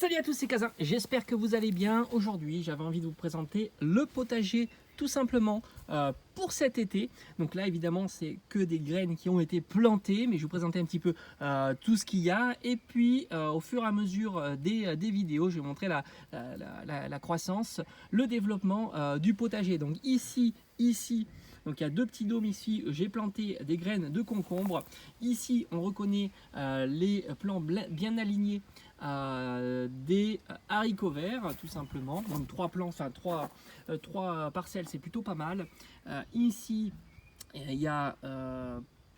Salut à tous, c'est Kazin, j'espère que vous allez bien. Aujourd'hui, j'avais envie de vous présenter le potager tout simplement pour cet été. Donc là, évidemment, c'est que des graines qui ont été plantées, mais je vais vous présenter un petit peu tout ce qu'il y a. Et puis, au fur et à mesure des vidéos, je vais montrer la croissance, le développement du potager. Donc ici, donc il y a deux petits dômes ici, j'ai planté des graines de concombre. Ici, on reconnaît les plants bien alignés des haricots verts, tout simplement. Donc trois plants, enfin trois parcelles, c'est plutôt pas mal. Ici, il y a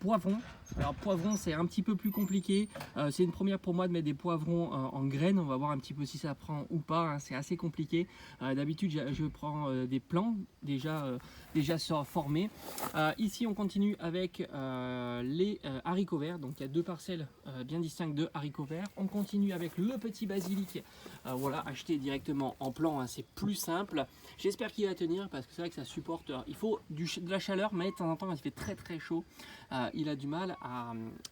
poivrons. Alors poivrons, c'est un petit peu plus compliqué. C'est une première pour moi de mettre des poivrons en graines. On va voir un petit peu si ça prend ou pas, hein. C'est assez compliqué. D'habitude, je prends des plants déjà formés. Ici, on continue avec les haricots verts. Donc il y a deux parcelles bien distinctes de haricots verts. On continue avec le petit basilic. Voilà, acheté directement en plant, hein, c'est plus simple. J'espère qu'il va tenir parce que c'est vrai que ça supporte. Il faut de la chaleur, mais de temps en temps, quand il fait très chaud, il a du mal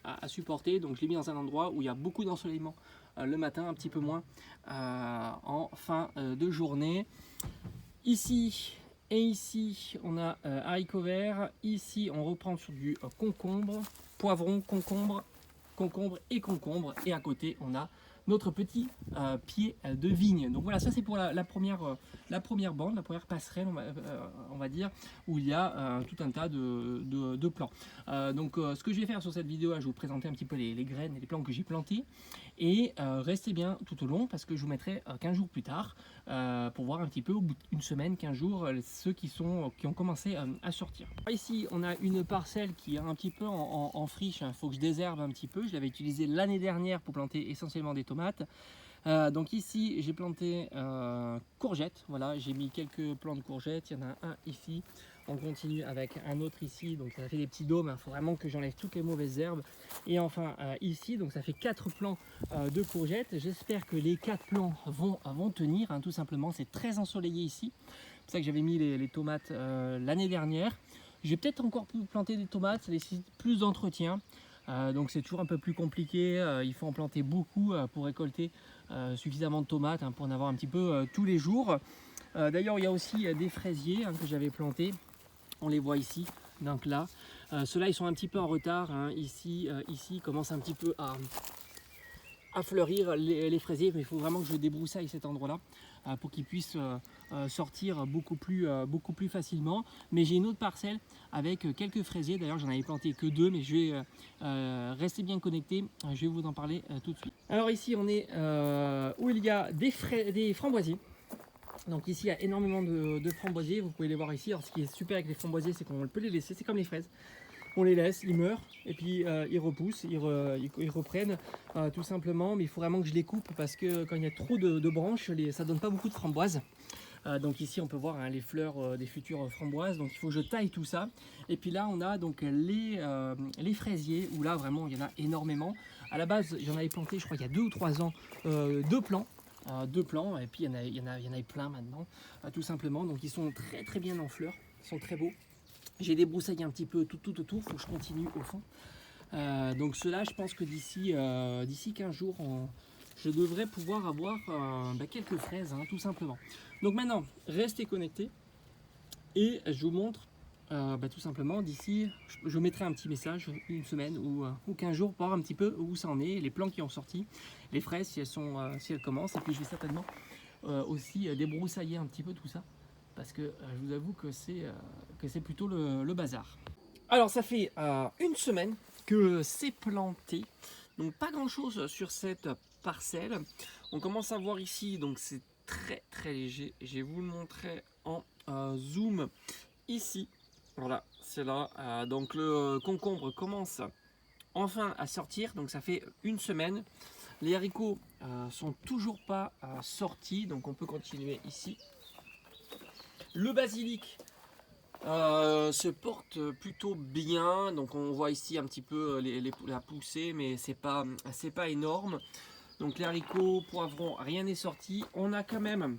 à supporter. Donc je l'ai mis dans un endroit où il y a beaucoup d'ensoleillement le matin, un petit peu moins en fin de journée. Ici et ici, on a haricots verts. Ici, on reprend sur du concombre, poivron, concombre et concombre. Et à côté, on a notre petit pied de vigne. Donc voilà, ça c'est pour la première bande, la première passerelle, on va dire, où il y a tout un tas de plants. Donc ce que je vais faire sur cette vidéo, là, je vais vous présenter un petit peu les graines et les plants que j'ai plantés. Et restez bien tout au long parce que je vous mettrai 15 jours plus tard pour voir un petit peu au bout d'une semaine, 15 jours, ceux qui ont commencé à sortir. Ici, on a une parcelle qui est un petit peu en friche. Il faut que je désherbe un petit peu. Je l'avais utilisé l'année dernière pour planter essentiellement des tomates. Donc ici, j'ai planté courgettes. Voilà, j'ai mis quelques plants de courgettes. Il y en a un ici. On continue avec un autre ici, donc ça fait des petits dômes, il faut vraiment que j'enlève toutes les mauvaises herbes. Et enfin ici, donc ça fait 4 plants de courgettes. J'espère que les 4 plants vont tenir, hein, tout simplement. C'est très ensoleillé ici. C'est pour ça que j'avais mis les tomates l'année dernière. Je vais peut-être encore planter des tomates, ça nécessite plus d'entretien. Donc c'est toujours un peu plus compliqué, il faut en planter beaucoup pour récolter suffisamment de tomates, hein, pour en avoir un petit peu tous les jours. D'ailleurs, il y a aussi des fraisiers, hein, que j'avais plantés. On les voit ici, donc là. Ceux-là, ils sont un petit peu en retard, hein. Ici, ils commencent un petit peu à fleurir les fraisiers, mais il faut vraiment que je débroussaille cet endroit-là pour qu'ils puissent sortir beaucoup plus facilement. Mais j'ai une autre parcelle avec quelques fraisiers. D'ailleurs, j'en avais planté que 2, mais je vais rester bien connecté. Je vais vous en parler tout de suite. Alors ici, on est où il y a des framboisiers. Donc ici il y a énormément de framboisiers, vous pouvez les voir ici. Alors ce qui est super avec les framboisiers, c'est qu'on peut les laisser, c'est comme les fraises. On les laisse, ils meurent et puis ils repoussent, ils reprennent tout simplement. Mais il faut vraiment que je les coupe parce que quand il y a trop de branches, ça donne pas beaucoup de framboises. Donc ici on peut voir, hein, les fleurs des futures framboises, donc il faut que je taille tout ça. Et puis là on a donc les fraisiers où là vraiment il y en a énormément. À la base j'en avais planté, je crois il y a 2 ou 3 ans, 2 plants. 2 plants, et puis il y en a plein maintenant, tout simplement. Donc ils sont très bien en fleurs, ils sont très beaux. J'ai débroussaillé un petit peu tout autour, il faut que je continue au fond. Donc ceux-là, je pense que d'ici 15 jours, je devrais pouvoir avoir quelques fraises, hein, tout simplement. Donc maintenant, restez connectés et je vous montre tout simplement d'ici, je mettrai un petit message, une semaine ou 15 jours pour voir un petit peu où ça en est, les plants qui ont sorti, les fraises si elles commencent. Et puis je vais certainement aussi débroussailler un petit peu tout ça parce que je vous avoue que c'est plutôt le bazar. Alors ça fait une semaine que c'est planté, donc pas grand chose sur cette parcelle. On commence à voir ici, donc c'est très léger. Je vais vous le montrer en zoom ici. Voilà, c'est là. Donc le concombre commence enfin à sortir, donc ça fait une semaine. Les haricots sont toujours pas sortis, donc on peut continuer ici. Le basilic se porte plutôt bien, donc on voit ici un petit peu la poussée, mais c'est pas énorme. Donc les haricots, poivrons, rien n'est sorti. On a quand même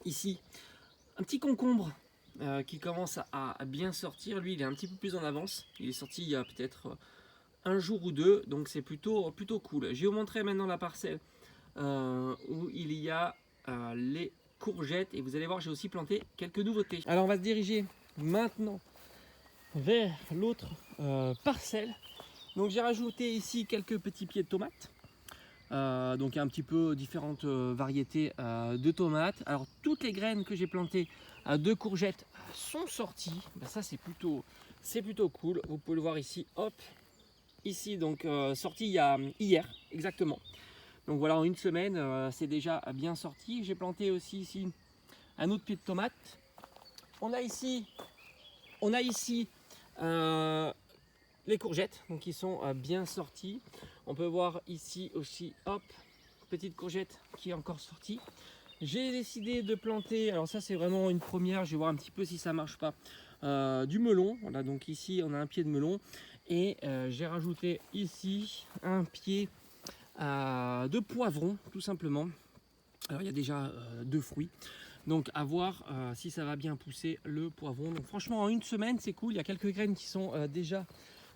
ici un petit concombre qui commence à bien sortir. Lui, il est un petit peu plus en avance. Il est sorti il y a peut-être un jour ou deux, donc c'est plutôt cool. Je vais vous montrer maintenant la parcelle où il y a les courgettes. Et vous allez voir, j'ai aussi planté quelques nouveautés. Alors on va se diriger maintenant vers l'autre parcelle. Donc j'ai rajouté ici quelques petits pieds de tomates. Donc un petit peu différentes variétés de tomates. Alors toutes les graines que j'ai plantées de courgettes sont sorties. Ben, ça c'est plutôt cool. Vous pouvez le voir ici. Hop, ici donc sorti hier exactement. Donc voilà, en une semaine c'est déjà bien sorti. J'ai planté aussi ici un autre pied de tomate. On a ici les courgettes, donc qui sont bien sorties. On peut voir ici aussi, hop, petite courgette qui est encore sortie. J'ai décidé de planter, alors ça c'est vraiment une première, je vais voir un petit peu si ça marche pas, du melon. Voilà, donc ici on a un pied de melon et j'ai rajouté ici un pied de poivron, tout simplement. Alors il y a déjà deux fruits. Donc à voir si ça va bien pousser le poivron. Donc franchement en une semaine c'est cool. Il y a quelques graines qui sont déjà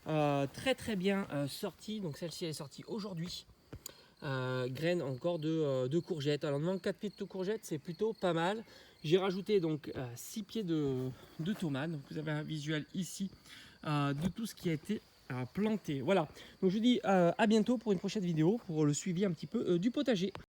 très bien sorties. Donc celle-ci elle est sortie aujourd'hui. Graines encore de courgettes. Alors on demande 4 pieds de courgettes, c'est plutôt pas mal. J'ai rajouté donc 6 pieds de tomates. Donc vous avez un visuel ici de tout ce qui a été planté. Voilà. Donc je vous dis à bientôt pour une prochaine vidéo pour le suivi un petit peu du potager.